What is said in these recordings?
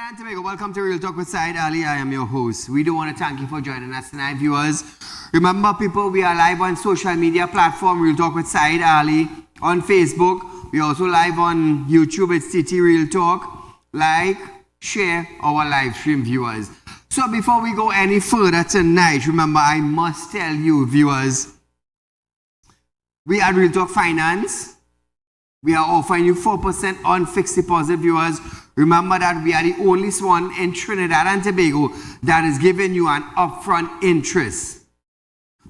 And Tobago, welcome to Real Talk with Saieed Ali. I am your host. We do want to thank you for joining us tonight, viewers. Remember, people, we are live on social media platform Real Talk with Saieed Ali on Facebook. We are also live on YouTube. It's TT Real Talk. Like, share our live stream, viewers. So before we go any further tonight, remember, I must tell you, viewers, we at Real Talk Finance, we are offering you 4% on fixed deposit, viewers. Remember that we are the only one in Trinidad and Tobago that is giving you an upfront interest.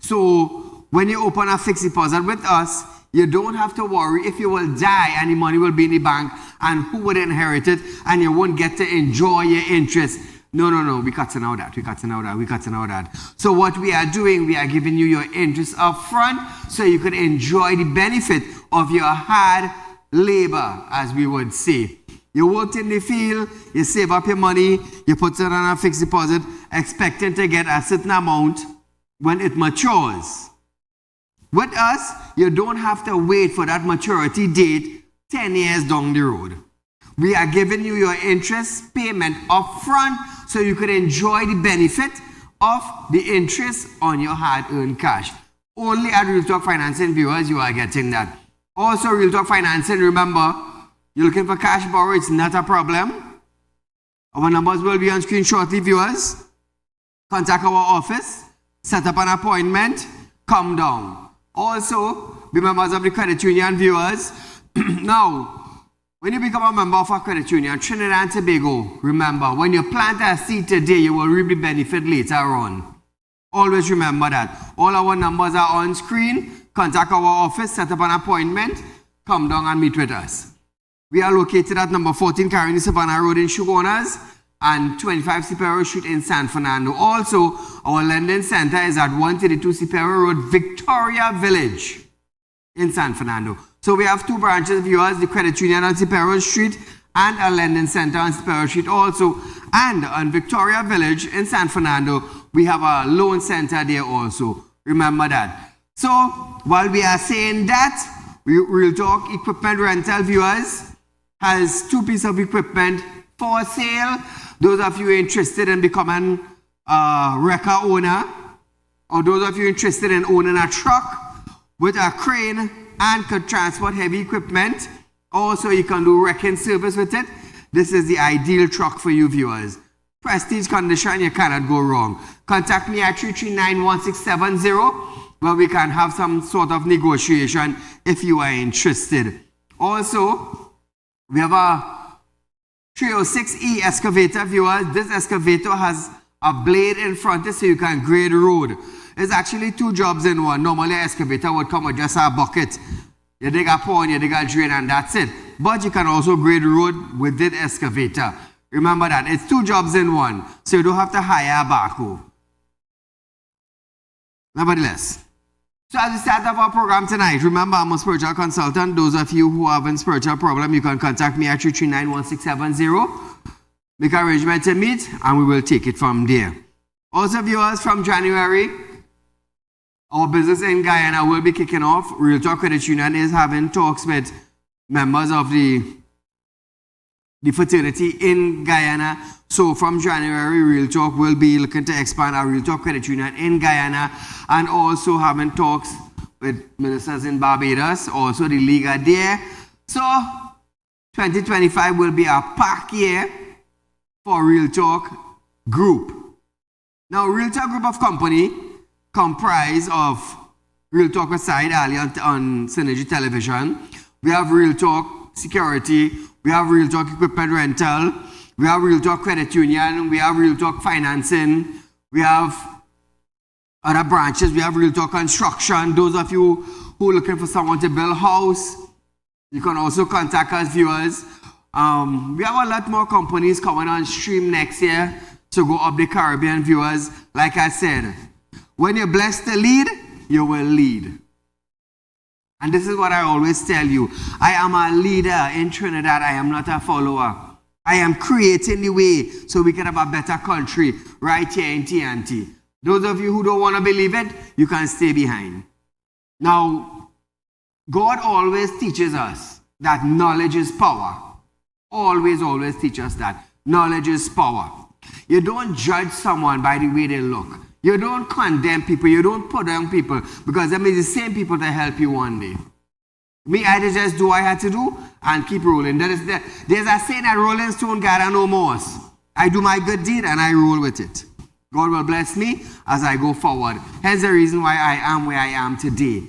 So when you open a fixed deposit with us, you don't have to worry if you will die and the money will be in the bank and who would inherit it and you won't get to enjoy your interest. No, we're cutting out that. So what we are doing, we are giving you your interest up front so you could enjoy the benefit of your hard labor, as we would say. You worked in the field, you save up your money, you put it on a fixed deposit, expecting to get a certain amount when it matures. With us, you don't have to wait for that maturity date 10 years down the road. We are giving you your interest payment up front so you can enjoy the benefit of the interest on your hard-earned cash. Only at Real Talk Financing, viewers, you are getting that. Also, Real Talk Financing, remember, you're looking for cash borrow, it's not a problem. Our numbers will be on screen shortly, viewers. Contact our office, set up an appointment, come down. Also, be members of the credit union, viewers. Now, when you become a member of a credit union, Trinidad and Tobago, remember, when you plant a seed today, you will reap the benefit later on. Always remember that. All our numbers are on screen. Contact our office, set up an appointment, come down and meet with us. We are located at number 14 Caroni Savannah Road in Shogunas and 25 Cipero Street in San Fernando. Also, our lending center is at 132 Cipero Road, Victoria Village in San Fernando. So we have two branches, viewers, the credit union on Cipero Street and a lending center on Cipero Street also. And on Victoria Village in San Fernando, we have a loan center there also. Remember that. So, while we are saying that, Real Talk Equipment Rental, viewers, has two pieces of equipment for sale. Those of you interested in becoming a wrecker owner, or those of you interested in owning a truck with a crane and could transport heavy equipment, also you can do wrecking service with it. This is the ideal truck for you, viewers. Prestige condition, you cannot go wrong. Contact me at 339-1670, where we can have some sort of negotiation if you are interested. Also, we have a 306E excavator, viewers. This excavator has a blade in front of it so you can grade road. It's actually two jobs in one. Normally, an excavator would come with just a bucket. You dig a pond, you dig a drain, and that's it. But you can also grade road with this excavator. Remember that. It's two jobs in one, so you don't have to hire a backhoe. Nevertheless, so as we start up our program tonight, remember I'm a spiritual consultant. Those of you who have a spiritual problem, you can contact me at 339-1670. Make arrangement to meet, and we will take it from there. Also, viewers, from January, our business in Guyana will be kicking off. Real Talk Credit Union is having talks with members of the fraternity in Guyana. So from January, Real Talk will be looking to expand our Real Talk Credit Union in Guyana, and also having talks with ministers in Barbados, also the league are there. So 2025 will be a packed year for Real Talk Group. Now, Real Talk Group of Company comprise of Real Talk with Saieed Ali on Synergy Television. We have Real Talk Security. We have Real Talk Equipment Rental. We have Real Talk Credit Union. We have Real Talk Financing. We have other branches. We have Real Talk Construction. Those of you who are looking for someone to build a house, you can also contact us, viewers. We have a lot more companies coming on stream next year to go up the Caribbean, viewers. Like I said, when you're blessed to lead, you will lead. And this is what I always tell you. I am a leader in Trinidad. I am not a follower. I am creating the way so we can have a better country right here in TNT. Those of you who don't want to believe it, you can stay behind. Now, God always teaches us that knowledge is power. Always, always teach us that. Knowledge is power. You don't judge someone by the way they look. You don't condemn people. You don't put down people, because them is the same people that help you one day. Me, I just do what I had to do and keep rolling. There's a saying that rolling stone gather no more. I do my good deed and I roll with it. God will bless me as I go forward. Hence the reason why I am where I am today.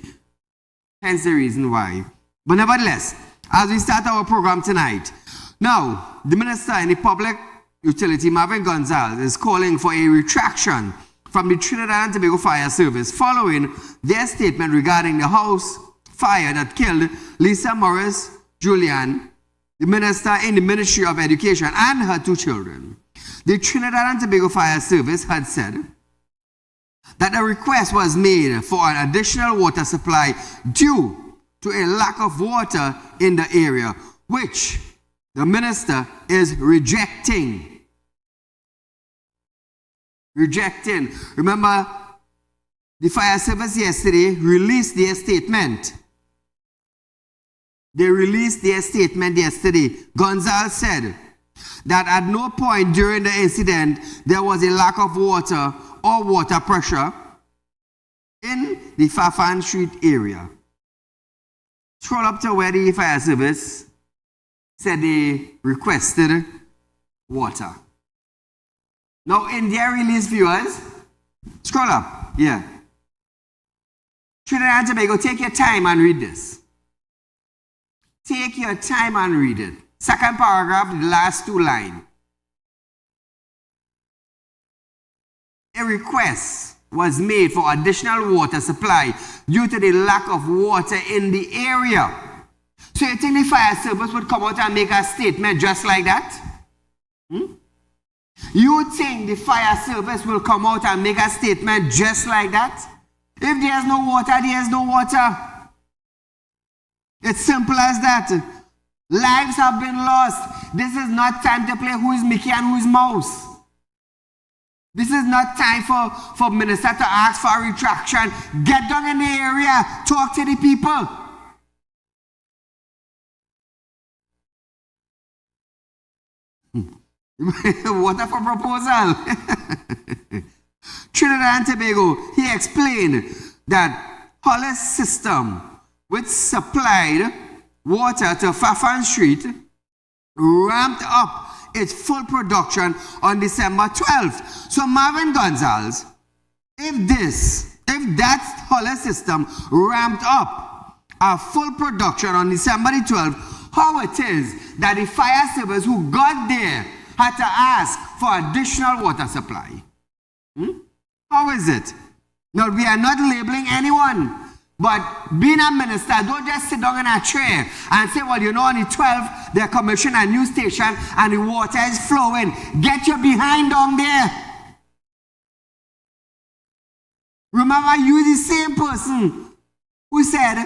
Hence the reason why. But nevertheless, as we start our program tonight, now, the Minister in the Public Utility, Marvin Gonzalez, is calling for a retraction from the Trinidad and Tobago Fire Service following their statement regarding the house fire that killed Lisa Morris Julian, the Minister in the Ministry of Education, and her two children. The Trinidad and Tobago Fire Service had said that a request was made for an additional water supply due to a lack of water in the area, which the Minister is rejecting. Remember, the fire service yesterday released their statement. They released their statement yesterday. Gonzalez said that at no point during the incident there was a lack of water or water pressure in the Fafan Street area. Scroll up to where the fire service said they requested water. Now, in their release, viewers, scroll up. Yeah. Trinidad and Tobago, take your time and read this. Take your time and read it. Second paragraph, the last two lines. A request was made for additional water supply due to the lack of water in the area. So you think the fire service would come out and make a statement just like that? You think the fire service will come out and make a statement just like that? If there's no water, there's no water. It's simple as that. Lives have been lost. This is not time to play who is Mickey and who is Mouse. This is not time for minister to ask for a retraction. Get down in the area. Talk to the people. What a proposal. Trinidad and Tobago, he explained that Hollis system, which supplied water to Fafan Street, ramped up its full production on December 12th. So Marvin Gonzalez, if that Hollis system ramped up a full production on December the 12th, how it is that the fire service who got there had to ask for additional water supply? How is it? Now, we are not labeling anyone, but being a minister, don't just sit down in a chair and say, well, you know, on the 12th, they commissioned a new station and the water is flowing. Get your behind down there. Remember, you the same person who said,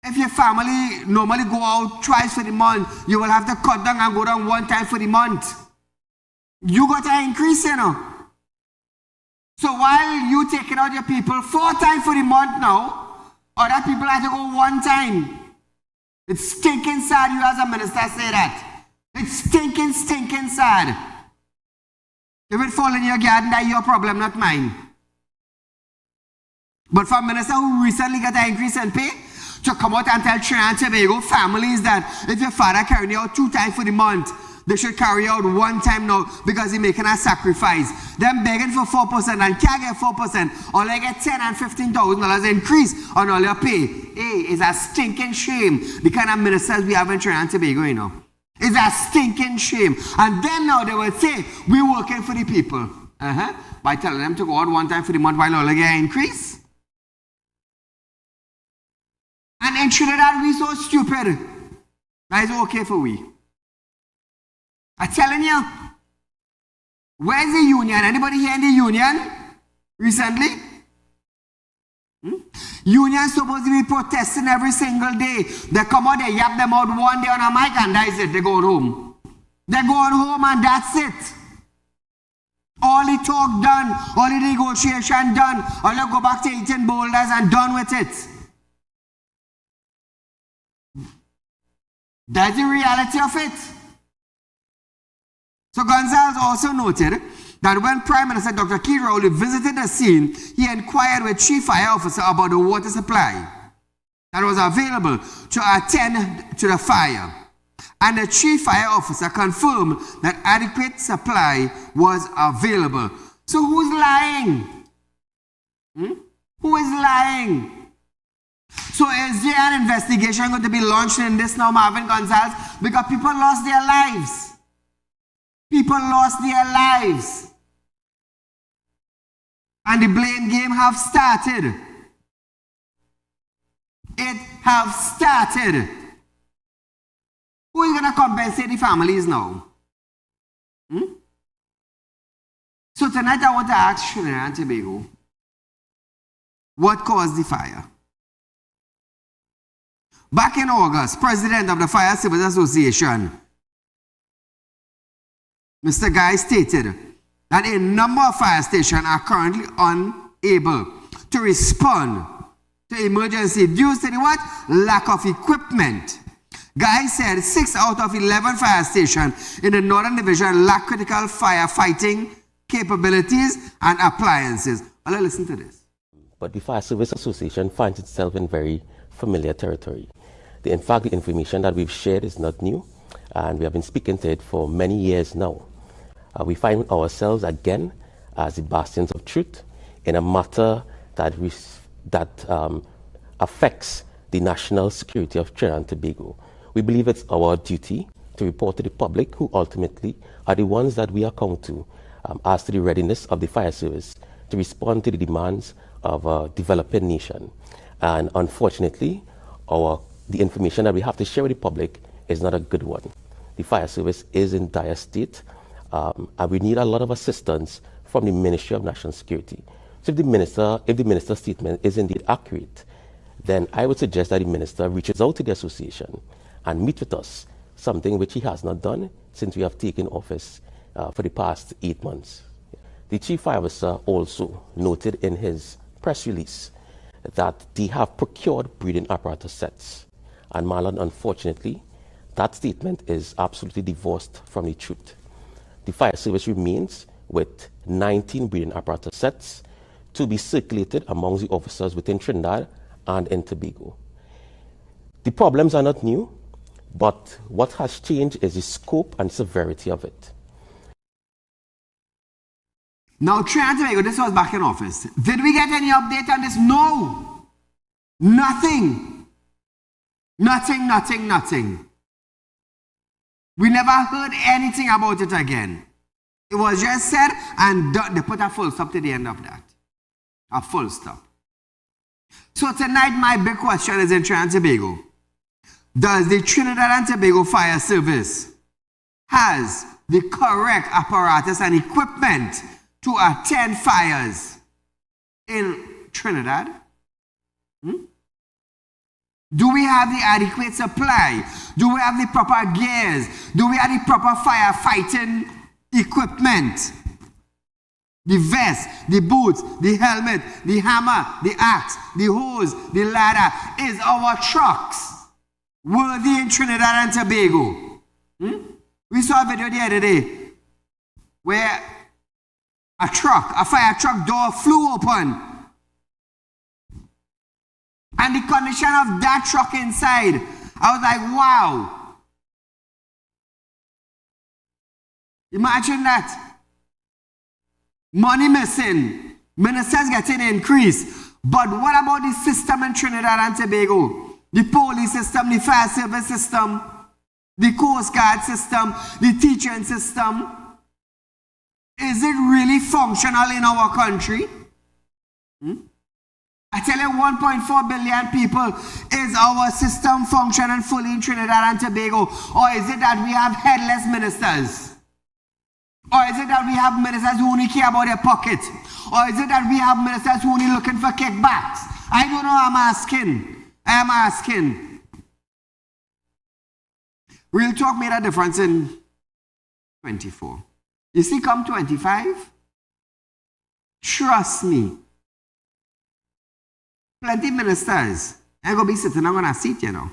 if your family normally go out twice for the month, you will have to cut down and go down one time for the month. You got to increase, you know. So while you taking out your people 4 times for the month now, other people have to go 1 time. It's stinking sad you as a minister say that. It's stinking sad. If it fall in your garden, that's your problem, not mine. But for a minister who recently got an increase in pay, to come out and tell Trinidad and Tobago families that if your father carrying out 2 times for the month, they should carry out 1 time now because he's making a sacrifice. Them begging for 4% and can't get 4%, or they get $10,000 and $15,000 increase on all your pay. Hey, it's a stinking shame. The kind of ministers we have in Trinidad and Tobago, you know. It's a stinking shame. And then now they will say, we're working for the people. By telling them to go out 1 time for the month while all they get an increase. And in Trinidad, we so stupid. That is okay for we. I'm telling you. Where's the union? Anybody here in the union recently? Unions supposed to be protesting every single day. They come out, they yap them out one day on a mic and that's it. They're going home. They're going home and that's it. All the talk done, all the negotiation done, all they go back to eating boulders and done with it. That's the reality of it. So Gonzalez also noted that when Prime Minister Dr. Keith Rowley visited the scene, he inquired with Chief Fire Officer about the water supply that was available to attend to the fire. And the Chief Fire Officer confirmed that adequate supply was available. So who's lying? Who is lying? So is there an investigation going to be launched in this now, Marvin Gonzalez? Because people lost their lives. People lost their lives. And the blame game have started. It have started. Who is going to compensate the families now? So tonight I want to ask Trinidad and Tobago, what caused the fire? Back in August, President of the Fire Service Association, Mr. Guy, stated that a number of fire stations are currently unable to respond to emergency due to the what? Lack of equipment. Guy said 6 out of 11 fire stations in the Northern Division lack critical firefighting capabilities and appliances. Well, listen to this. But the Fire Service Association finds itself in very familiar territory. In fact, the information that we've shared is not new, and we have been speaking to it for many years now. We find ourselves again as the bastions of truth in a matter that affects the national security of Trinidad and Tobago. We believe it's our duty to report to the public, who ultimately are the ones that we account to, as to the readiness of the fire service to respond to the demands of a developing nation. And unfortunately, the information that we have to share with the public is not a good one. The fire service is in dire state, and we need a lot of assistance from the Ministry of National Security. So if the minister's statement is indeed accurate, then I would suggest that the minister reaches out to the association and meet with us, something which he has not done since we have taken office for the past 8 months. The chief fire officer also noted in his press release that they have procured breathing apparatus sets. And Marlon, unfortunately, that statement is absolutely divorced from the truth. The fire service remains with 19 breathing apparatus sets to be circulated amongst the officers within Trinidad and in Tobago. The problems are not new, but what has changed is the scope and severity of it. Now, Trinidad and Tobago, this was back in office. Did we get any update on this? No. Nothing. Nothing. We never heard anything about it again. It was just said, and they put a full stop to the end of that. A full stop. So tonight, my big question is in Trinidad and Tobago. Does the Trinidad and Tobago Fire Service has the correct apparatus and equipment to attend fires in Trinidad? Do we have the adequate supply? Do we have the proper gears? Do we have the proper firefighting equipment? The vest, the boots, the helmet, the hammer, the axe, the hose, the ladder. Is our trucks worthy in Trinidad and Tobago? We saw a video the other day where a fire truck door flew open. And the condition of that truck inside, I was like, wow. Imagine that. Money missing, ministers getting increased. But what about the system in Trinidad and Tobago? The police system, the fire service system, the Coast Guard system, the teaching system. Is it really functional in our country? I tell you, 1.4 billion people. Is our system functioning fully in Trinidad and Tobago? Or is it that we have headless ministers? Or is it that we have ministers who only care about their pocket? Or is it that we have ministers who only looking for kickbacks? I don't know, I am asking. Real talk made a difference in 24. You see, come 25, trust me, plenty ministers ain't gonna be sitting on a seat, you know.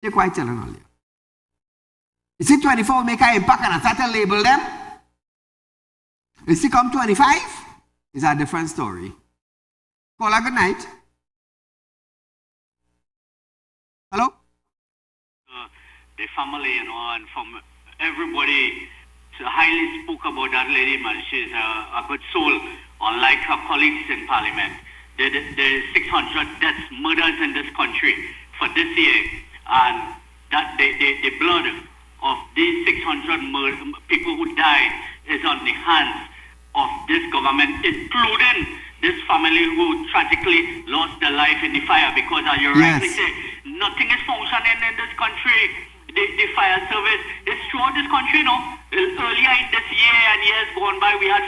They're quite telling all you. You see, 24 will make an impact and I start to label them. You see, come 25, it's a different story. Call a good night. Hello? The family, you know, and from everybody, highly spoke about that lady, man. She's a good soul, unlike her colleagues in Parliament. The 600 deaths, murders in this country for this year, and that the blood of these 600 people who died is on the hands of this government, including this family who tragically lost their life in the fire, because as you rightly say, nothing is functioning in this country. The fire service is throughout this country, you know. Earlier in this year and years gone by, we had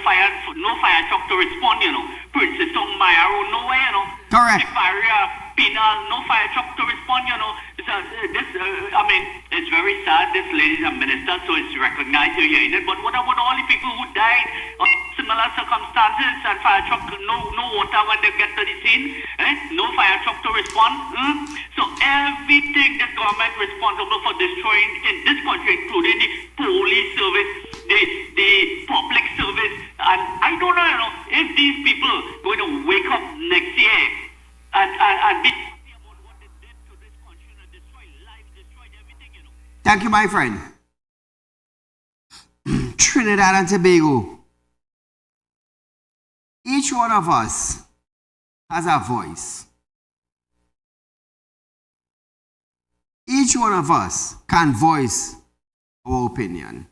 no fire truck to respond, you know. Princess Maya Road, nowhere, you know. Correct. Barrier, Penal, no fire truck to respond, you know. I mean, it's very sad, this lady's a minister, so it's recognized you're hearing it. But what about all the people who died under similar circumstances and fire truck, no water when they get to the scene, no fire truck to respond? So everything this government responsible for destroying in this country, including the police service, the public service, and I don't know, you know, if these people going to wake up next year and be about what Thank you, my friend. Trinidad and Tobago. Each one of us has a voice. Each one of us can voice our opinion.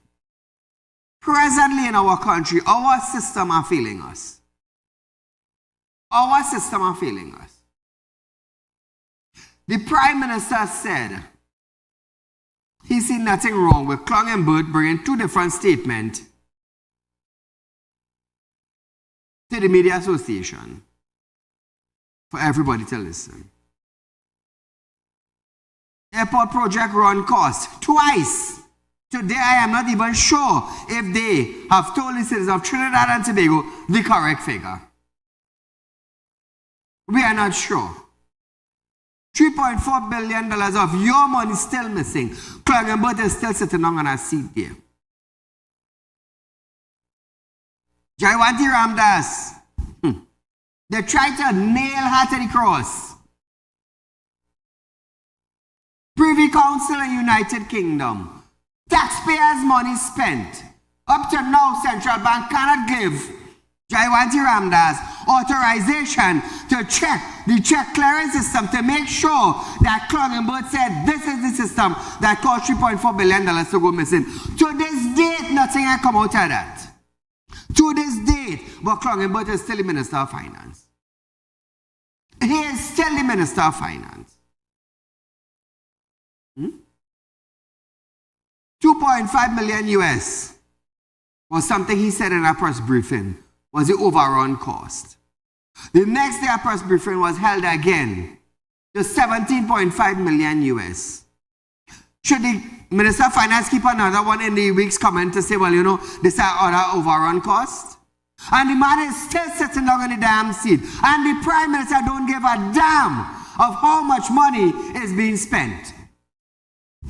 Presently in our country, our system are failing us. Our system are failing us. The Prime Minister said he see nothing wrong with Clung and Burt bringing two different statements to the Media Association for everybody to listen. Airport project run cost twice. Today I am not even sure if they have told the citizens of Trinidad and Tobago the correct figure. We are not sure. $3.4 billion of your money still missing. Clung and Burt is still sitting on a seat there. Jayawanti Ramdas, they tried to nail her to the cross. Privy Council in United Kingdom. Taxpayers' money spent. Up to now, Central Bank cannot give Jayawanti Ramdas authorization to check the check clearance system to make sure that Clung and Burt said this is the system that cost $3.4 billion to go missing. To this date, nothing has come out of that. To this date, but Clung and Burt is still the Minister of Finance. He is still the Minister of Finance. 2.5 million US was something he said in a press briefing was the overrun cost. The next day a press briefing was held again to 17.5 million US. Should the Minister of Finance keep another one in the weeks coming to say, well, you know, this is other overrun cost? And the man is still sitting down in the damn seat. And the Prime Minister don't give a damn of how much money is being spent.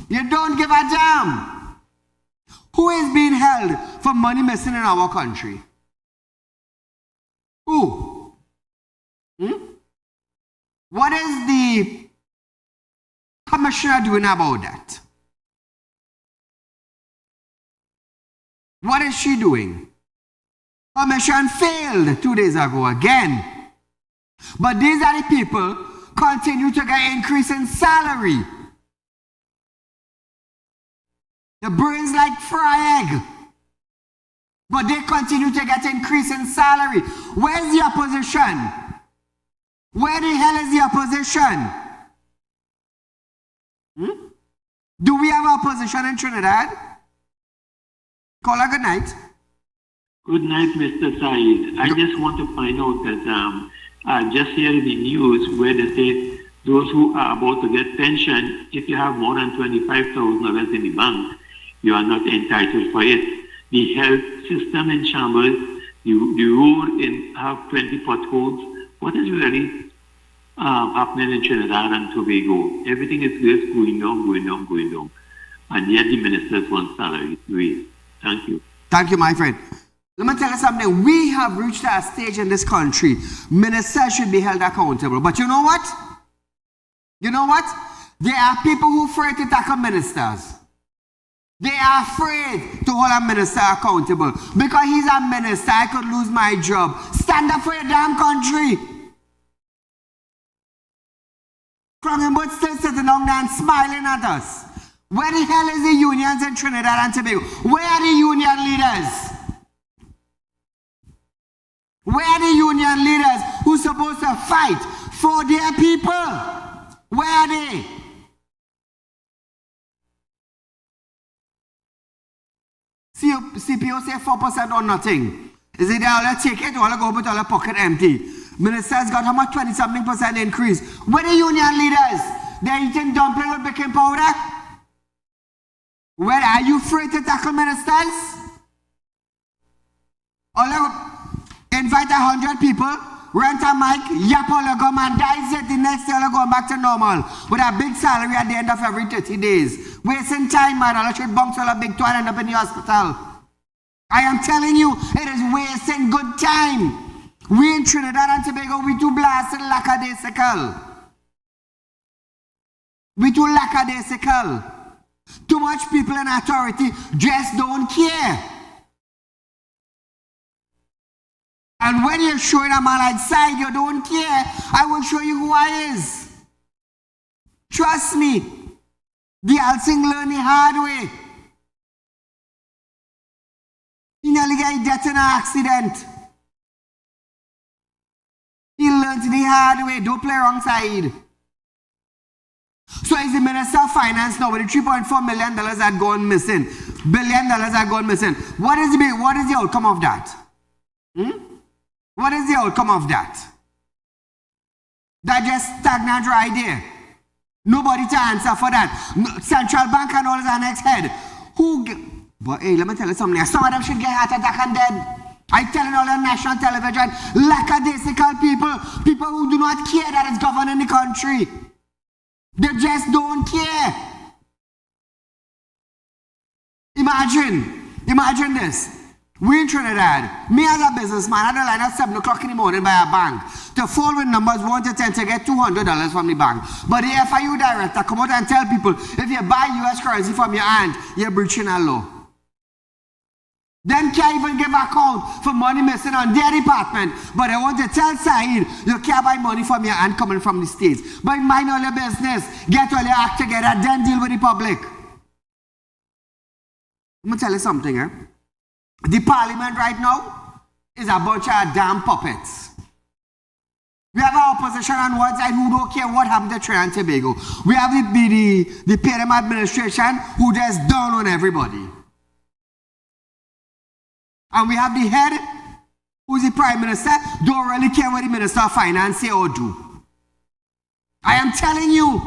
You don't give a damn. Who is being held for money missing in our country? Who? What is the commissioner doing about that? What is she doing? Commission failed 2 days ago again. But these are the people continue to get increase in salary. The brains like fry egg. But they continue to get increase in salary. Where's the opposition? Where the hell is the opposition? Do we have opposition in Trinidad? Caller, good night. Good night, Mr. Saeed. I just want to find out that just here in the news where they say those who are about to get pension, if you have more than $25,000 in the bank, you are not entitled for it. The health system in shambles, the road in have 20 potholes. What is really happening in Trinidad and Tobago? Everything is just going down. And yet the ministers want salary raise. Thank you. Thank you, my friend. Let me tell you something. We have reached a stage in this country. Ministers should be held accountable. But you know what? You know what? There are people who are afraid to tackle ministers. They are afraid to hold a minister accountable. Because he's a minister, I could lose my job. Stand up for your damn country. Clung and Burt still sitting down there and smiling at us. Where the hell is the unions in Trinidad and Tobago? Where are the union leaders? Where are the union leaders who are supposed to fight for their people? Where are they? CPO say 4% or nothing. Is it all take it or go with all the pocket empty? Ministers got how much 20-something% increase. Where are the union leaders? They're eating dumpling with baking powder? Where are you afraid to tackle ministers? All invite 100 people, rent a mic, yap all the gum and dice it. The next day all going back to normal with a big salary at the end of every 30 days. Wasting time, man. I should bounce all a big toy and end up in the hospital. I am telling you, it is wasting good time. We in Trinidad and Tobago, we too blasted lackadaisical. We too lackadaisical. Too much people in authority just don't care. And when you're showing a man like Saieed, you don't care, I will show you who I is. Trust me. The Alsing learn the hard way. He nearly got death in an accident. He learned the hard way. Don't play wrong side. So is the Minister of Finance now with the $3.4 million that gone missing? Billion dollars that gone missing. What is the outcome of that? What is the outcome of that? That just stagnant right there. Nobody to answer for that. Central Bank and all is our next head. But hey, let me tell you something. Some of them should get heart attack and dead. I telling all on national television, lackadaisical people who do not care that it's governing the country. They just don't care. Imagine this. We in Trinidad, me as a businessman, I had a line at 7 o'clock in the morning by a bank to fall with numbers 1 to 10 to get $200 from the bank. But the FIU director come out and tell people, if you buy US currency from your aunt, you're breaching a law. Then can't even give account for money missing on their department. But I want to tell Saieed, you can't buy money from your aunt coming from the States. But mind all your business, get all your act together, then deal with the public. I'm going to tell you something, The parliament right now is a bunch of damn puppets. We have our opposition on one side who don't care what happened to Trinidad and Tobago. We have the PRM administration who just down on everybody. And we have the head, who's the prime minister, don't really care what the minister of finance say or do. I am telling you,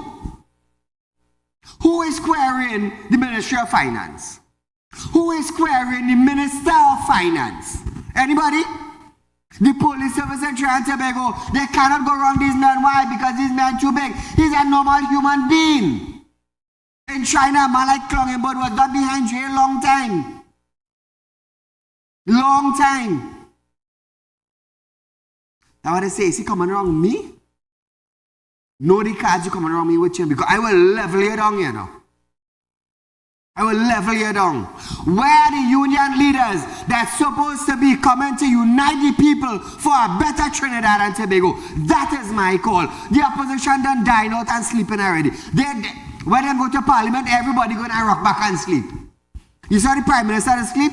who is squaring the Ministry of Finance? Who is squaring the Minister of Finance? Anybody? The police service in Trinidad and Tobago, they cannot go around these men. Why? Because these men too big. He's a normal human being. In China, a man like Klongenberg was not behind jail a long time. Long time. That's what I say. Is he coming around me? No, the cards you coming around me with him because I will level you down, you know. I will level you down. Where are the union leaders that's supposed to be coming to unite the people for a better Trinidad and Tobago? That is my call. The opposition done dying out and sleeping already. When they go to parliament, everybody going to rock back and sleep. You saw the prime minister asleep?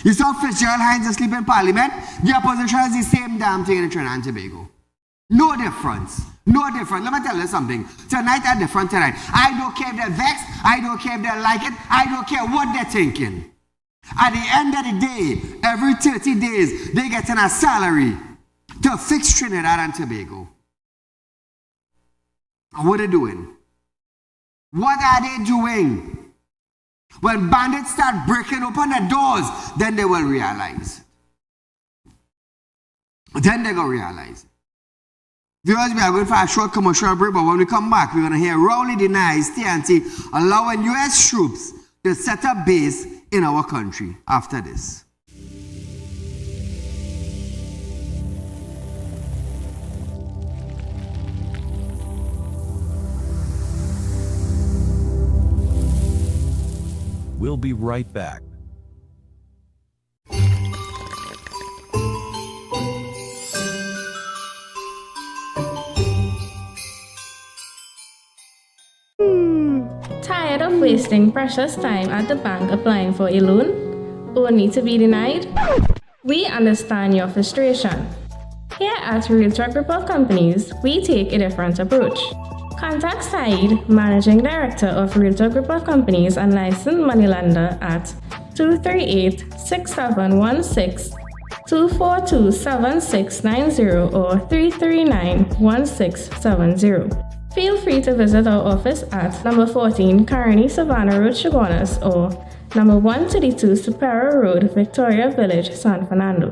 You saw Fitzgerald Hines asleep in parliament? The opposition is the same damn thing in Trinidad and Tobago. No difference. No different. Let me tell you something. Tonight are different tonight. I don't care if they're vexed. I don't care if they like it. I don't care what they're thinking. At the end of the day, every 30 days, they get a salary to fix Trinidad and Tobago. And what are they doing? What are they doing? When bandits start breaking open the doors, then they will realize. Then they go realize. Viewers, we are going for a short commercial break, but when we come back, we're going to hear Rowley denies TNT allowing U.S. troops to set up base in our country after this. We'll be right back. Tired of wasting precious time at the bank applying for a loan, only to be denied? We understand your frustration. Here at Realtalk Group of Companies, we take a different approach. Contact Saieed, Managing Director of Realtalk Group of Companies and licensed moneylender at 238-6716, 242-7690 or 339-1670. Feel free to visit our office at number 14 Carney Savannah Road, Chaguanas, or number 132 Superior Road, Victoria Village, San Fernando.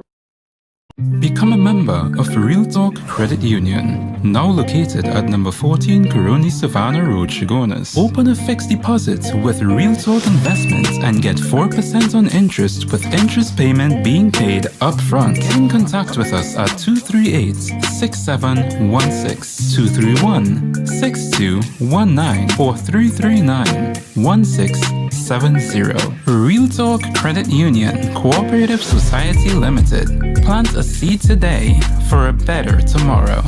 Become a member of Realtalk Credit Union, now located at number 14 Caroni Savannah Road, Chaguanas. Open a fixed deposit with Realtalk Investments and get 4% on interest with interest payment being paid up front. Get in contact with us at 238-6716, 36219 or 339-1670. Real Talk Credit Union Cooperative Society Limited. Plant a seed today for a better tomorrow.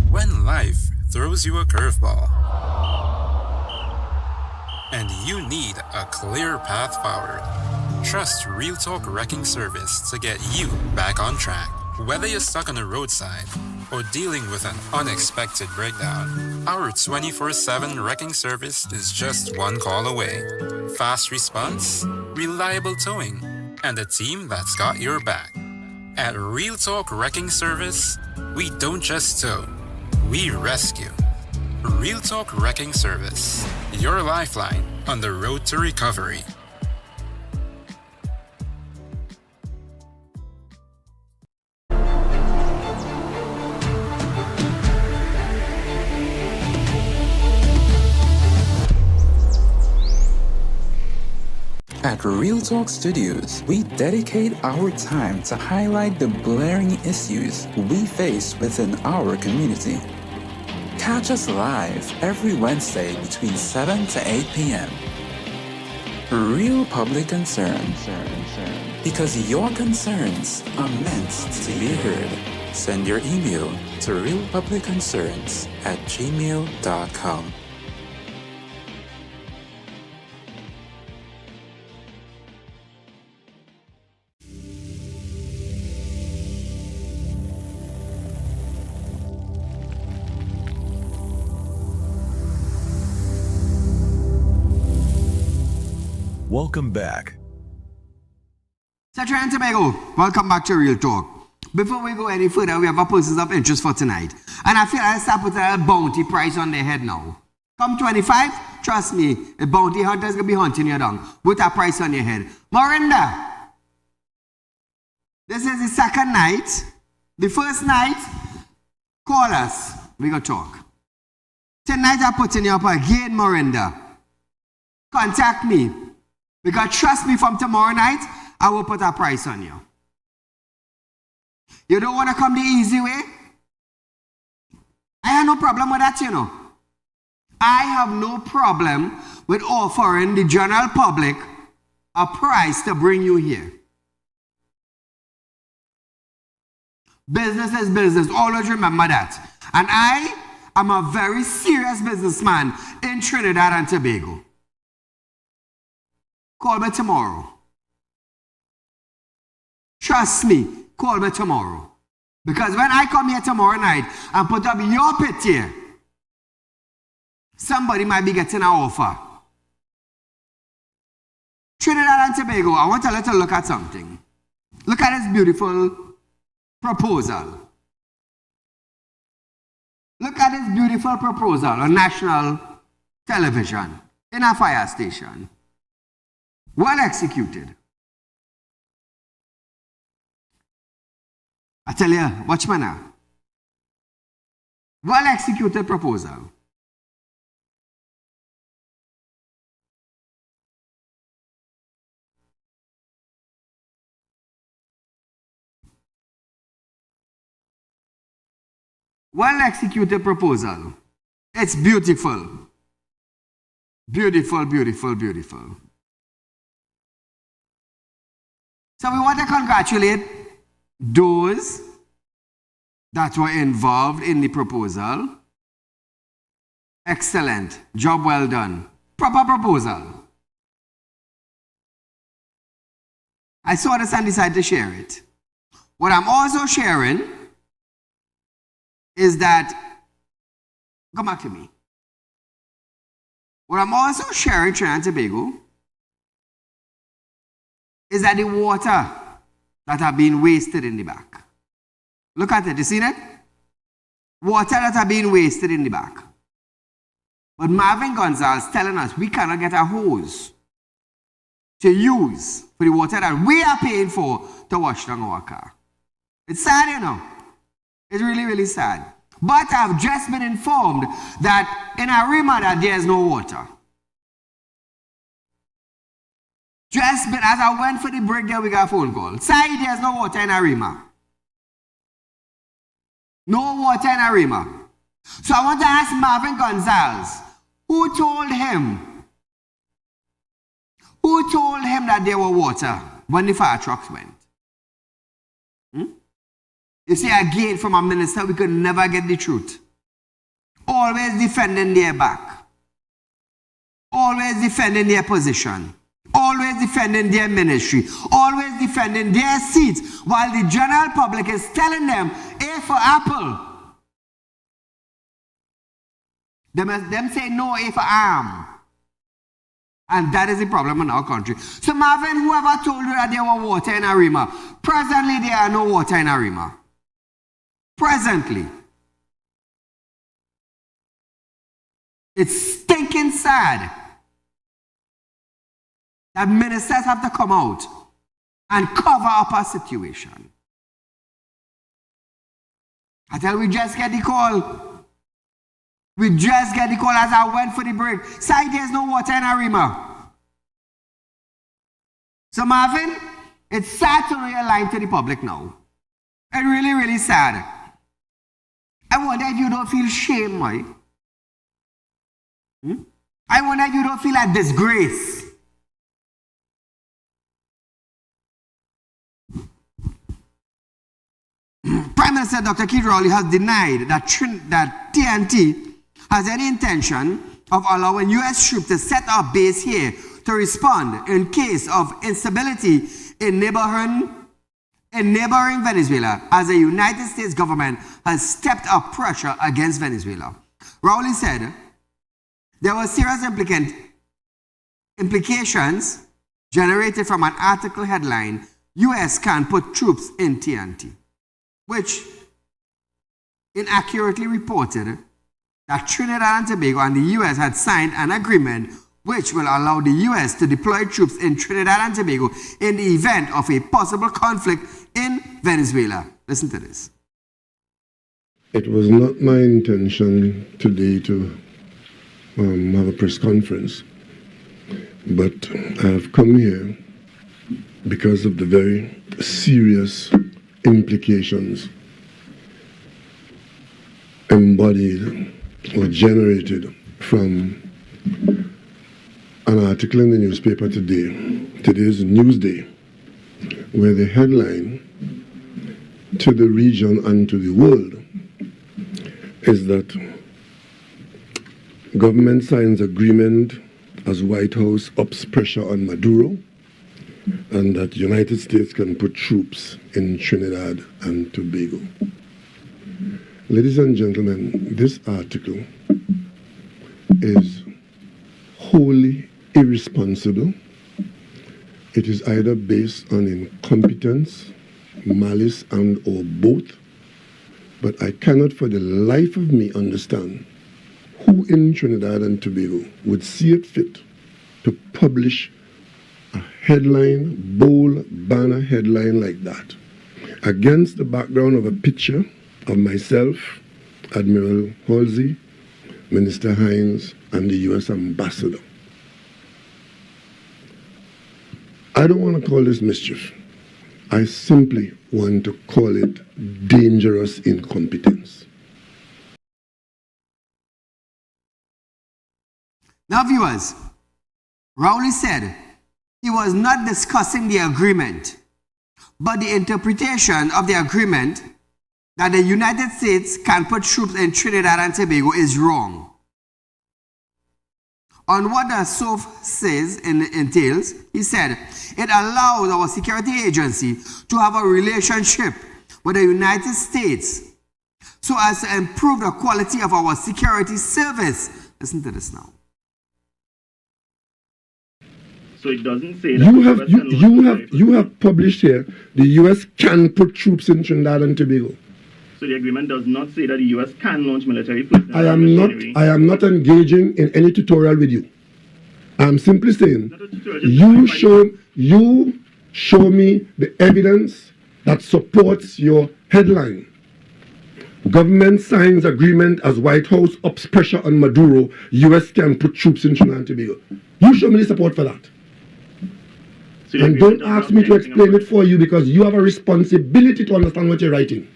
When life throws you a curveball and you need a clear path forward, trust Real Talk Wrecking Service to get you back on track. Whether you're stuck on the roadside or dealing with an unexpected breakdown, our 24/7 wrecking service is just one call away. Fast response, reliable towing, and a team that's got your back. At Real Talk Wrecking Service, we don't just tow, we rescue. Real Talk Wrecking Service, your lifeline on the road to recovery. At Real Talk Studios, we dedicate our time to highlight the glaring issues we face within our community. Catch us live every Wednesday between 7 to 8 p.m. Real Public Concern. Because your concerns are meant to be heard. Send your email to realpublicconcerns@gmail.com. Welcome back. Trinidad and Tobago, welcome back to Real Talk. Before we go any further, we have a persons of interest for tonight. And I feel I start putting a bounty price on their head now. Come 25, trust me, a bounty hunter is going to be hunting you down. Put a price on your head. Morinda, this is the second night. The first night, call us. We go talk. Tonight I'm putting you up again, Morinda. Contact me. Because trust me, from tomorrow night, I will put a price on you. You don't want to come the easy way? I have no problem with that, you know. I have no problem with offering the general public a price to bring you here. Business is business. Always remember that. And I am a very serious businessman in Trinidad and Tobago. Call me tomorrow. Trust me, call me tomorrow. Because when I come here tomorrow night and put up your pit here, somebody might be getting an offer. Trinidad and Tobago, I want to let you look at something. Look at this beautiful proposal. Look at this beautiful proposal on national television in a fire station. Well executed. I tell you, watch me now. Well executed proposal. Well executed proposal. It's beautiful. Beautiful, beautiful, beautiful. So we want to congratulate those that were involved in the proposal. Excellent. Job well done. Proper proposal. I saw this and decided to share it. What I'm also sharing is that, come back to me. What I'm also sharing, Trinidad and Tobago, is that the water that have been wasted in the back. Look at it, you see that? Water that have been wasted in the back. But Marvin Gonzalez telling us we cannot get a hose to use for the water that we are paying for to wash down our car. It's sad, you know. It's really, really sad. But I've just been informed that in Arima that there's no water. Just been, as I went for the break there, we got a phone call. Saieed, there's no water in Arima. No water in Arima. So I want to ask Marvin Gonzalez, who told him that there were water when the fire trucks went? You see, again, from a minister, we could never get the truth. Always defending their back. Always defending their position. Always defending their ministry. Always defending their seats. While the general public is telling them, A for apple. Them say no, A for arm. And that is the problem in our country. So Marvin, whoever told you that there were water in Arima, presently there are no water in Arima. Presently. It's stinking sad that ministers have to come out and cover up our situation. I tell you, we just get the call. We just get the call as I went for the break. Saieed, there's no water in Arima. So Marvin, it's sad to realign to the public now. It's really, really sad. I wonder if you don't feel shame, right? I wonder if you don't feel a disgrace. Prime Minister Dr. Keith Rowley has denied that TNT has any intention of allowing U.S. troops to set up base here to respond in case of instability in neighboring Venezuela, as the United States government has stepped up pressure against Venezuela. Rowley said there were serious implications generated from an article headline, U.S. can put troops in TNT, which inaccurately reported that Trinidad and Tobago and the U.S. had signed an agreement which will allow the U.S. to deploy troops in Trinidad and Tobago in the event of a possible conflict in Venezuela. Listen to this. It was not my intention today to have a press conference, but I have come here because of the very serious implications embodied or generated from an article in the newspaper today. Today's Newsday, where the headline to the region and to the world is that government signs agreement as White House ups pressure on Maduro, and that United States can put troops in Trinidad and Tobago. Ladies and gentlemen, this article is wholly irresponsible. It is either based on incompetence, malice, and or both, but I cannot for the life of me understand who in Trinidad and Tobago would see it fit to publish a headline, bold banner headline like that, against the background of a picture of myself, Admiral Halsey, Minister Hines, and the U.S. Ambassador. I don't want to call this mischief. I simply want to call it dangerous incompetence. Now, viewers, Rowley said he was not discussing the agreement, but the interpretation of the agreement that the United States can put troops in Trinidad and Tobago is wrong. On what the SOF says entails, he said, it allows our security agency to have a relationship with the United States so as to improve the quality of our security service. Listen to this now. So it doesn't say that you have published here the U.S. can put troops in Trinidad and Tobago. So the agreement does not say that the U.S. can launch military personnel. I am not engaging in any tutorial with you. I'm simply saying, That was just you show me the evidence that supports your headline. Government signs agreement as White House ups pressure on Maduro, US can put troops in Trinidad and Tobago. You show me the support for that. So you And agree with don't that ask me to without explain anything it for you because you have a responsibility to understand what you're writing.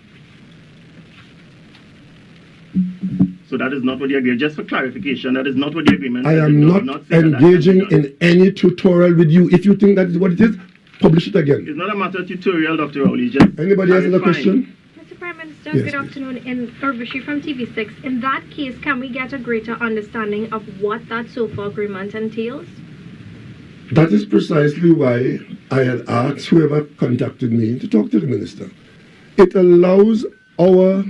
So that is not what the agreement. Just for clarification, that is not what the agreement. I says. am It does not say that engaging can be done. in any tutorial with you. If you think that is what it is, publish it again. It's not a matter of tutorial, Dr. Rowley. Just Anybody else have a clarifying. question? Mr. Prime Minister, Yes, good please. afternoon. In Urvashi from TV6, in that case, can we get a greater understanding of what that SOFA agreement entails? That is precisely why I had asked whoever contacted me to talk to the minister. It allows our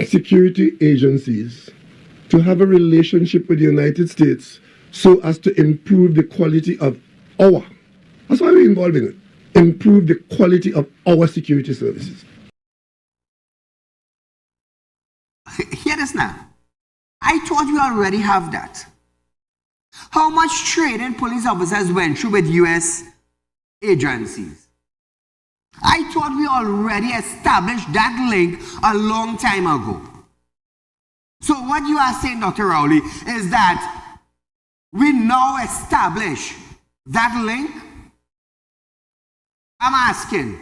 security agencies to have a relationship with the United States so as to improve the quality of our, that's why we're involved in it, improve the quality of our security services. Hear this now. I thought we already have that. How much training police officers went through with US agencies? I thought we already established that link a long time ago. So what you are saying, Dr. Rowley, is that we now establish that link? I'm asking,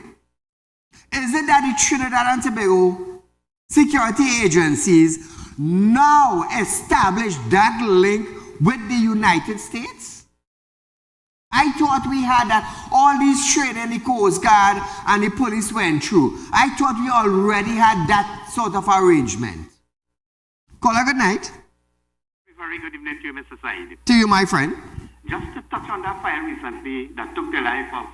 is it that the Trinidad and Tobago security agencies now establish that link with the United States? I thought we had that all these training the Coast Guard and the police went through. I thought we already had that sort of arrangement. Caller, good night. Very good evening to you, Mr. Saeed. To you, my friend. Just to touch on that fire recently that took the life of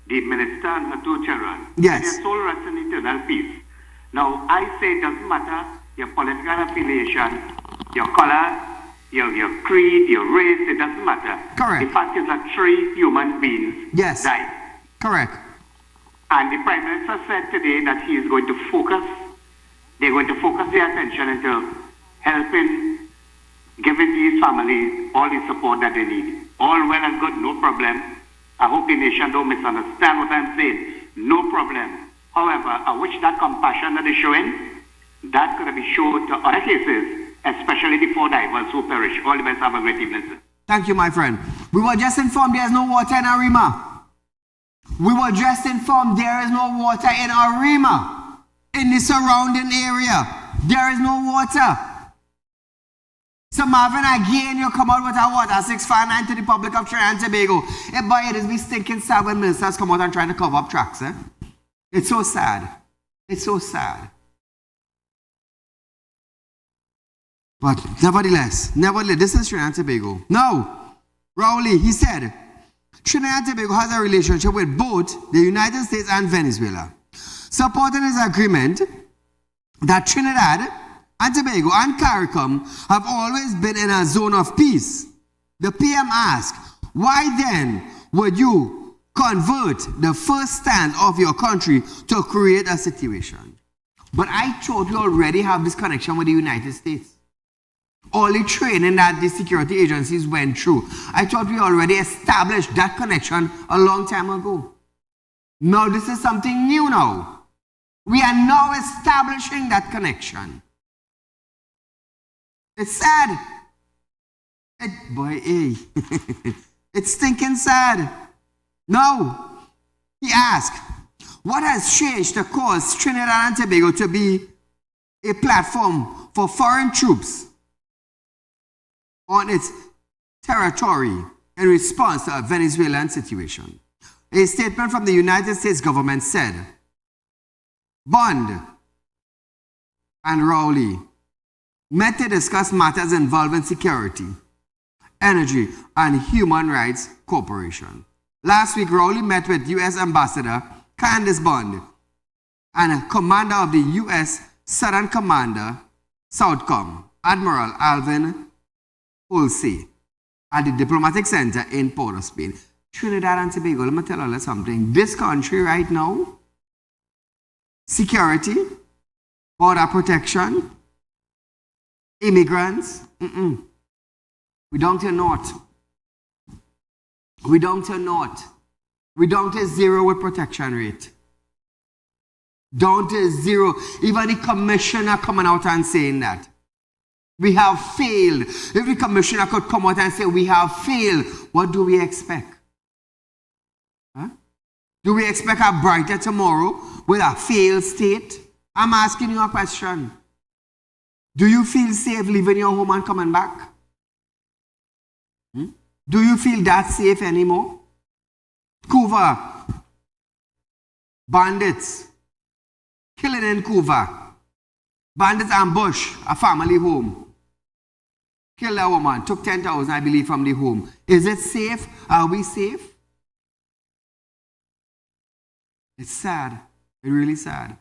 the minister and her two children. Yes. Their soul rests in eternal peace. Now, I say it doesn't matter your political affiliation, your color, your creed, your race, it doesn't matter. Correct. The fact is that 3 human beings Yes. died. Correct. And the Prime Minister said today that he is going to focus, they're going to focus their attention into helping, giving these families all the support that they need. All well and good, no problem. I hope the nation don't misunderstand what I'm saying. No problem. However, I wish that compassion that they're showing, that could be shown to other cases, especially the 4 divers who perished. All the best. Have a great evening, sir. Thank you, my friend. We were just informed there's no water in Arima. We were just informed there is no water in Arima. In the surrounding area, there is no water. So Marvin, again, you come out with a water 659 to the public of Trinidad and Tobago. Hey boy, it is be stinking sad when ministers come out and try to cover up tracks, eh? It's so sad. It's so sad. But nevertheless, this is Trinidad and Tobago. Now, Rowley, he said, Trinidad and Tobago has a relationship with both the United States and Venezuela, supporting his agreement that Trinidad and Tobago and CARICOM have always been in a zone of peace. The PM asked, why then would you convert the first stand of your country to create a situation? But I thought we already have this connection with the United States. All the training that the security agencies went through, I thought we already established that connection a long time ago. Now this is something new now. We are now establishing that connection. It's sad. It's stinking sad. Now, he asked, what has changed to cause Trinidad and Tobago to be a platform for foreign troops on its territory in response to a Venezuelan situation? A statement from the United States government said, Bond and Rowley met to discuss matters involving security, energy, and human rights cooperation. Last week, Rowley met with U.S. Ambassador Candace Bond and commander of the U.S. Southern Commander, Southcom, Admiral Alvin Hulsey, at the Diplomatic Center in Port of Spain. Trinidad and Tobago, let me tell you something. This country right now, security, border protection, immigrants, We're down to naught. We're down to naught. We're down to zero with protection rate. Down to zero. Even the commissioner coming out and saying that. We have failed. If the commissioner could come out and say we have failed, what do we expect? Huh? Do we expect a brighter tomorrow with a failed state? I'm asking you a question. Do you feel safe leaving your home and coming back? Do you feel that safe anymore? Couva. Bandits. Killing in Couva. Bandits ambush a family home. Killed a woman. Took 10,000, I believe, from the home. Is it safe? Are we safe? It's sad. It's really sad.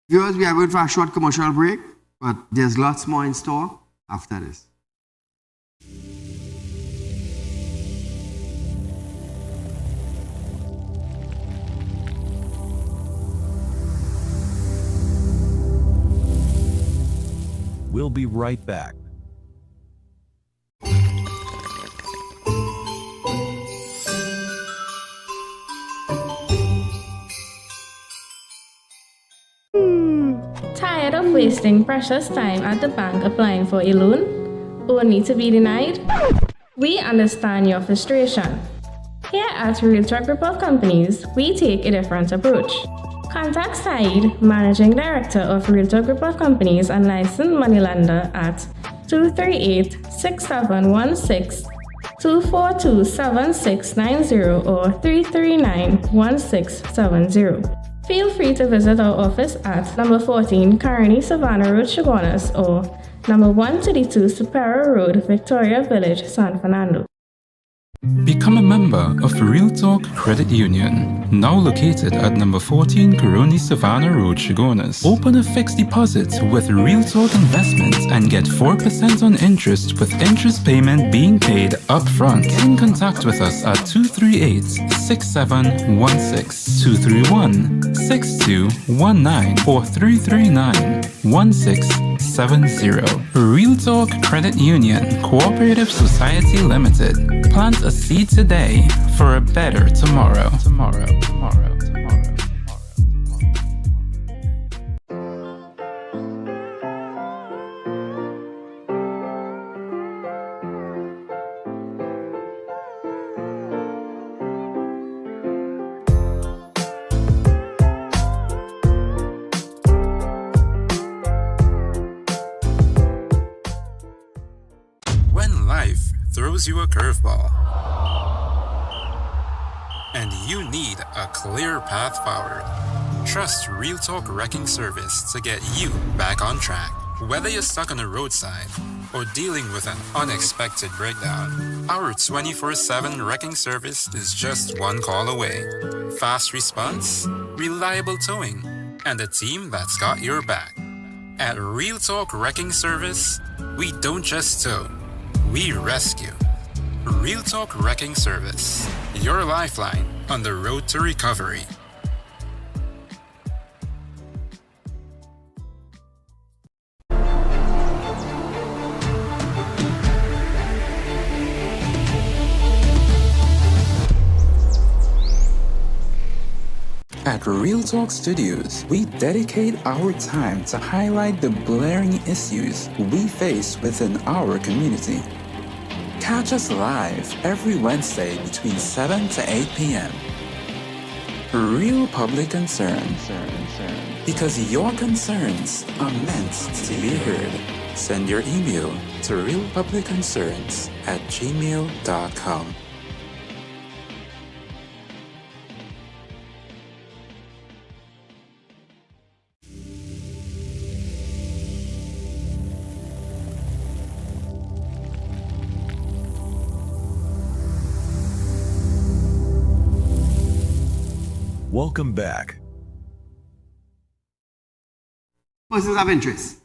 Viewers, we are going for a short commercial break, but there's lots more in store after this. We'll be right back. Tired of wasting precious time at the bank applying for a loan, only to be denied? We understand your frustration. Here at Realtalk Group of Companies, we take a different approach. Contact Saieed, Managing Director of Realtalk Group of Companies and licensed moneylender at 238-6716, 242-7690 or 339-1670. Feel free to visit our office at number 14 Caroni Savannah Road, Chaguanas, or number 132 Superior Road, Victoria Village, San Fernando. Become a member of Realtalk Credit Union, now located at number 14 Caroni Savannah Road, Chaguanas. Open a fixed deposit with Realtalk Investments and get 4% on interest with interest payment being paid up front. Get in contact with us at 238-6716, 231-6219 or 339-1670. Realtalk Credit Union Cooperative Society Limited. Plant a seed today for a better tomorrow. When life throws you a curveball and you need a clear path forward, trust Realtalk Wrecking Service to get you back on track. Whether you're stuck on the roadside or dealing with an unexpected breakdown, our 24/7 wrecking service is just one call away. Fast response, reliable towing, and a team that's got your back. At Realtalk Wrecking Service, we don't just tow, we rescue. Realtalk Wrecking Service, your lifeline on the road to recovery. At Realtalk Studios, we dedicate our time to highlight the glaring issues we face within our community. Catch us live every Wednesday between 7 to 8 p.m. Real public concern. Because your concerns are meant to be heard. Send your email to realpublicconcerns@gmail.com. Welcome back. Persons of interest.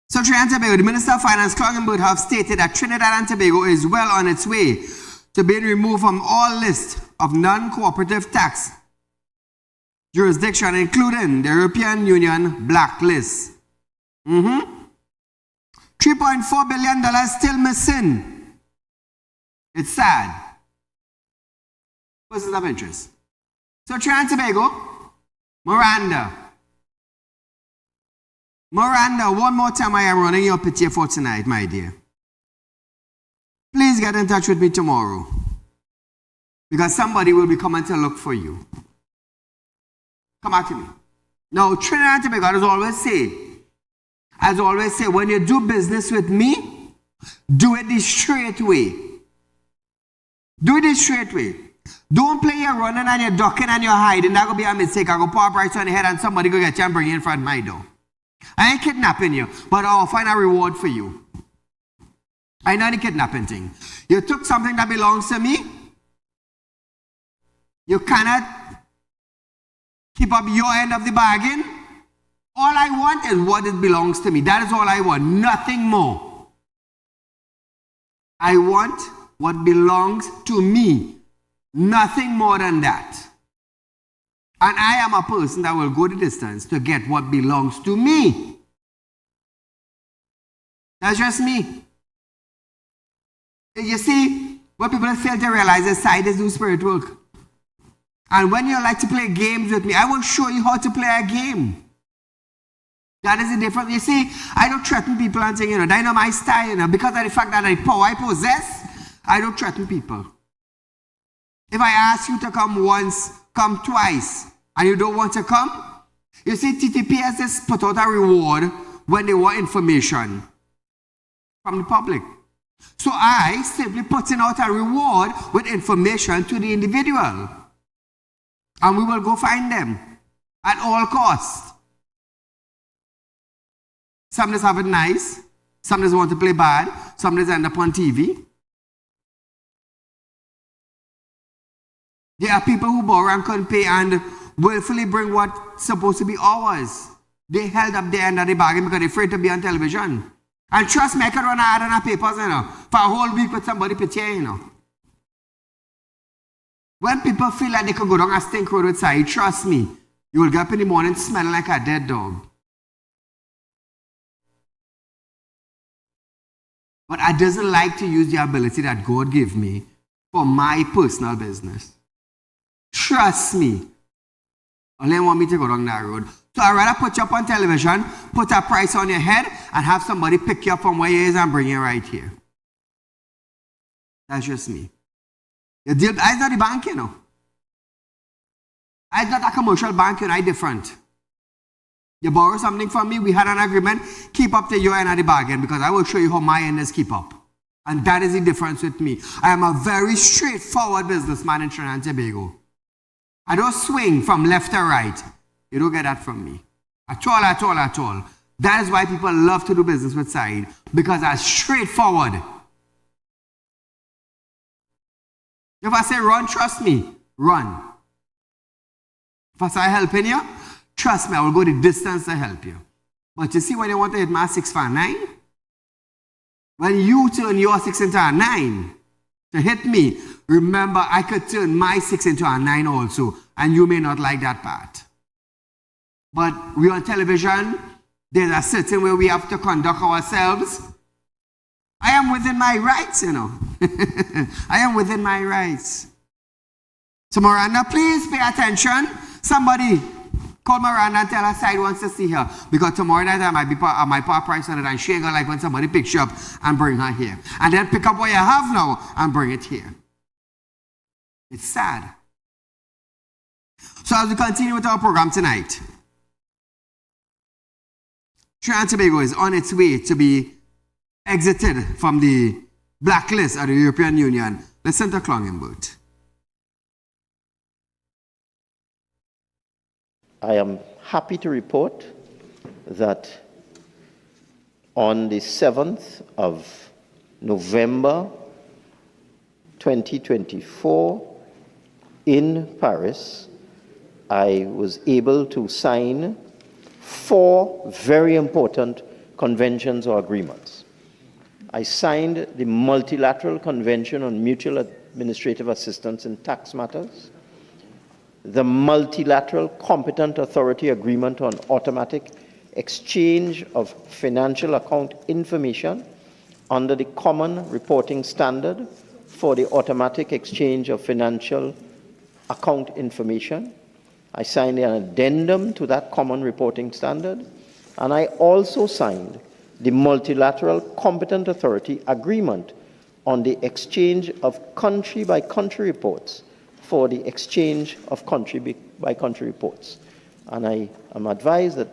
So Trinidad and Tobago, the Minister of Finance, Cloggenberg, have stated that Trinidad and Tobago is well on its way to being removed from all lists of non-cooperative tax jurisdiction, including the European Union blacklist. $3.4 billion still missing. It's sad. Persons of interest. So Trinidad and Tobago, Miranda, one more time I am running your pity for tonight, my dear. Please get in touch with me tomorrow, because somebody will be coming to look for you. Come back to me. Now, Trinidad and Tobago, as always say, when you do business with me, do it the straight way. Do it the straight way. Don't play your running and your ducking and your hiding. That will be a mistake. I go pour a price on your head and somebody go get you and bring you in front of my door. I ain't kidnapping you, but I'll find a reward for you. I know the kidnapping thing. You took something that belongs to me. You cannot keep up your end of the bargain. All I want is what it belongs to me. That is all I want. Nothing more. I want what belongs to me. Nothing more than that. And I am a person that will go the distance to get what belongs to me. That's just me. You see, what people fail to realize is side do spirit work. And when you like to play games with me, I will show you how to play a game. That is the difference. You see, I don't threaten people and say, that know my style, because of the fact that the power I possess, I don't threaten people. If I ask you to come once, come twice, and you don't want to come, you see, TTPS has put out a reward when they want information from the public. So I simply putting out a reward with information to the individual. And we will go find them at all costs. Some just have it nice. Some just want to play bad. Some just end up on TV. There are people who borrow and couldn't pay and willfully bring what's supposed to be ours. They held up their end of the bargain because they're afraid to be on television. And trust me, I could run an ad in our papers, for a whole week with somebody picture, When people feel like they could go down a stink road with Saieed, trust me, you will get up in the morning smelling like a dead dog. But I doesn't like to use the ability that God gave me for my personal business. Trust me. Only want me to go down that road. So I'd rather put you up on television, put a price on your head, and have somebody pick you up from where you is and bring you right here. That's just me. You deal, I'm not the bank, I'm not a commercial bank, I'm different. You borrow something from me, we had an agreement, keep up to your end of the bargain, because I will show you how my end is keep up. And that is the difference with me. I am a very straightforward businessman in Trinidad and Tobago. I don't swing from left to right. You don't get that from me. At all, at all, at all. That is why people love to do business with Saieed, because I'm straightforward. If I say run, trust me, run. If I say helping you, trust me, I will go the distance to help you. But you see, when you want to hit my 6 for 9, when you turn your 6 into a 9 to hit me, remember I could turn my 6 into a 9 also, and you may not like that part. But we're on television, there's a certain way we have to conduct ourselves. I am within my rights, I am within my rights. So Miranda, please pay attention. Somebody call Miranda and tell her Saieed wants to see her. Because tomorrow night I might put a price on it and she ain't gonna like when somebody picks you up and bring her here. And then pick up what you have now and bring it here. It's sad. So as we continue with our program tonight, Trinidad and Tobago is on its way to be exited from the blacklist of the European Union. Listen to Klongenboot. I am happy to report that on the 7th of November 2024 in Paris, I was able to sign 4 very important conventions or agreements. I signed the Multilateral Convention on Mutual Administrative Assistance in Tax Matters, the Multilateral Competent Authority Agreement on Automatic exchange of financial account information under the Common Reporting Standard for the automatic exchange of financial account information. I signed an addendum to that Common Reporting Standard, and I also signed the Multilateral Competent Authority Agreement on the exchange of country-by-country reports for the exchange of country-by-country reports. And I am advised that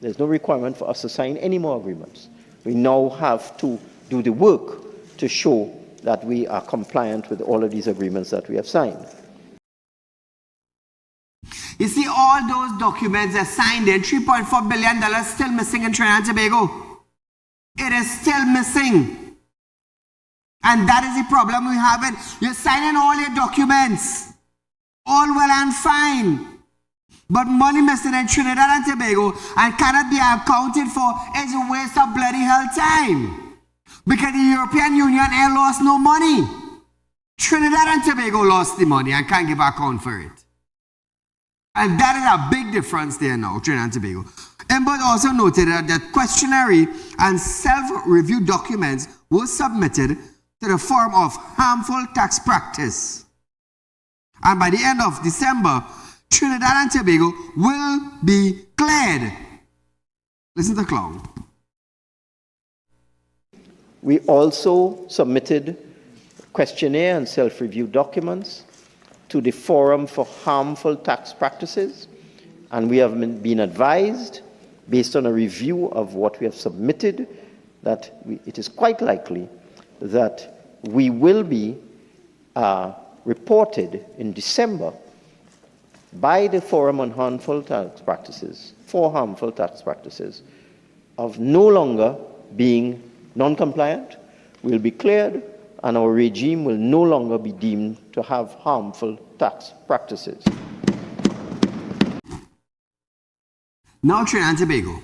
there's no requirement for us to sign any more agreements. We now have to do the work to show that we are compliant with all of these agreements that we have signed. You see, all those documents are signed in, $3.4 billion still missing in Trinidad and Tobago. It is still missing. And that is the problem we have. You're signing all your documents. All well and fine. But money missing in Trinidad and Tobago and cannot be accounted for is a waste of bloody hell time. Because the European Union ain't lost no money. Trinidad and Tobago lost the money and can't give account for it. And that is a big difference there now, Trinidad and Tobago. Embod also noted that the questionnaire and self-review documents were submitted to the Forum of Harmful Tax Practice. And by the end of December, Trinidad and Tobago will be cleared. Listen to the clown. We also submitted questionnaire and self-review documents to the Forum for Harmful Tax Practices, and we have been advised, based on a review of what we have submitted, that it is quite likely that we will be reported in December by the Forum on Harmful Tax Practices, for harmful tax practices, of no longer being non-compliant. We'll be cleared, and our regime will no longer be deemed to have harmful tax practices. Now Trinidad and Tobago.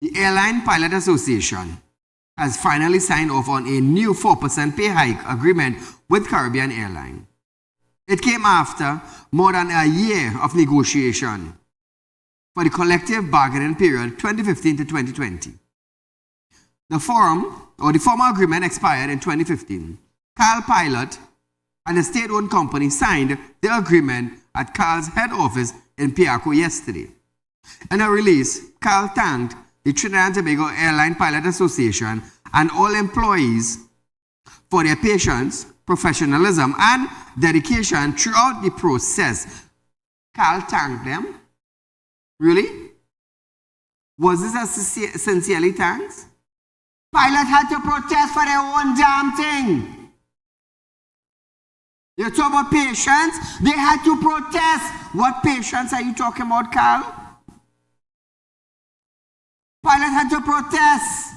The Airline Pilot Association has finally signed off on a new 4% pay hike agreement with Caribbean Airline. It came after more than a year of negotiation for the collective bargaining period 2015 to 2020. The former agreement expired in 2015. Carl Pilot and the state-owned company signed the agreement at Carl's head office in Piarco yesterday. In a release, Carl thanked the Trinidad and Tobago Airline Pilot Association and all employees for their patience, professionalism, and dedication throughout the process. Carl thanked them? Really? Was this a sincerely thanks? Pilot had to protest for their own damn thing. You talk about patience? They had to protest. What patience are you talking about, Carl? Pilot had to protest.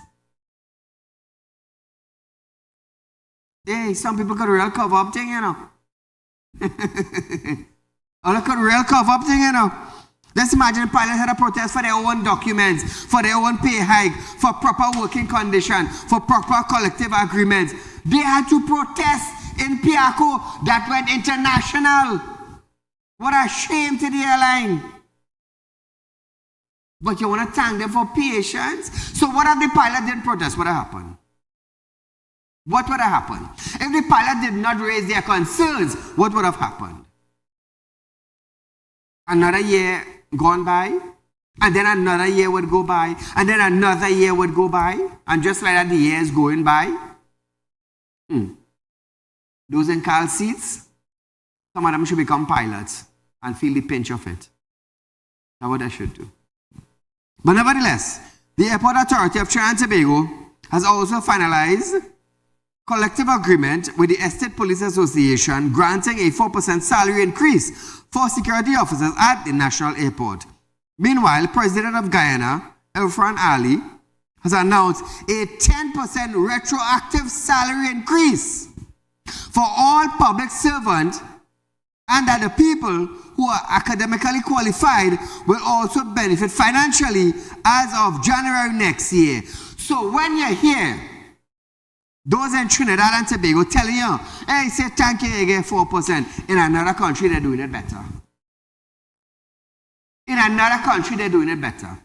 Hey, some people could real cover up thing, you know. Or could real cover up thing, you know. Just imagine pilots had a protest for their own documents, for their own pay hike, for proper working condition, for proper collective agreements. They had to protest in Piarco that went international. What a shame to the airline. But you want to thank them for patience? So what if the pilot didn't protest? What would have happened? What would have happened? If the pilot did not raise their concerns, what would have happened? Another year gone by, and then another year would go by, and then another year would go by, and just like that the year is going by. Those in car seats, some of them should become pilots and feel the pinch of it. That's what they should do. But nevertheless, the Airport Authority of Trinidad and Tobago has also finalized collective agreement with the Estate Police Association granting a 4% salary increase for security officers at the National Airport. Meanwhile, President of Guyana, Saieed Ali, has announced a 10% retroactive salary increase for all public servants, and that the people who are academically qualified will also benefit financially as of January next year. So when you hear those in Trinidad and Tobago telling you, hey, say thank you, you get 4%, in another country they're doing it better. another country, they're doing it better.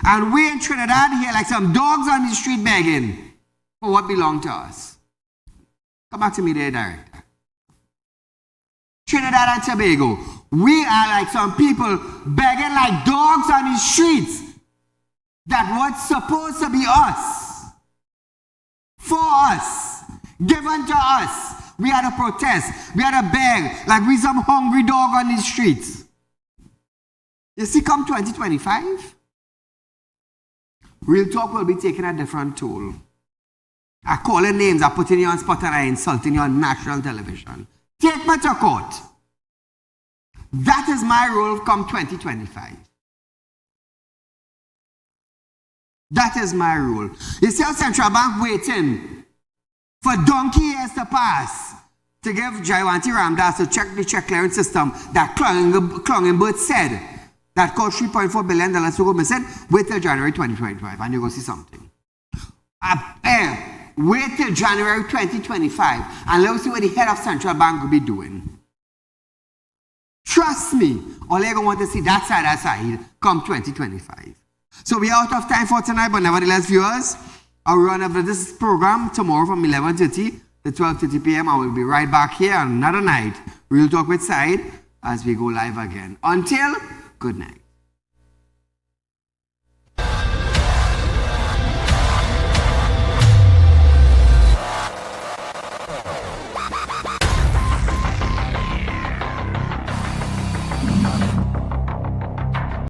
And we in Trinidad here like some dogs on the street begging for what belongs to us. Come back to me there, Director. Trinidad and Tobago, we are like some people begging like dogs on the streets that what's supposed to be us, for us, given to us. We had to protest, we had to beg like we some hungry dog on the streets. You see, come 2025, Real Talk will be taking a different toll. I calling names, I putting you on spot and I insulting you on national television. Take me to court. That is my role come 2025. That is my rule. You see how Central Bank waiting for donkey years to pass to give Jaiwanti Ramdas to check the check clearance system that Klongenberg said that cost $3.4 billion to go missing. Wait till January 2025 and you're going to see something. Wait till January 2025 and let's see what the head of Central Bank will be doing. Trust me, all you're going to want to see that side come 2025. So we are out of time for tonight, but nevertheless, viewers, I'll run over this program tomorrow from 11:30 to 12:30 p.m. I will be right back here on another night, Real Talk with Saeed, as we go live again. Until, good night.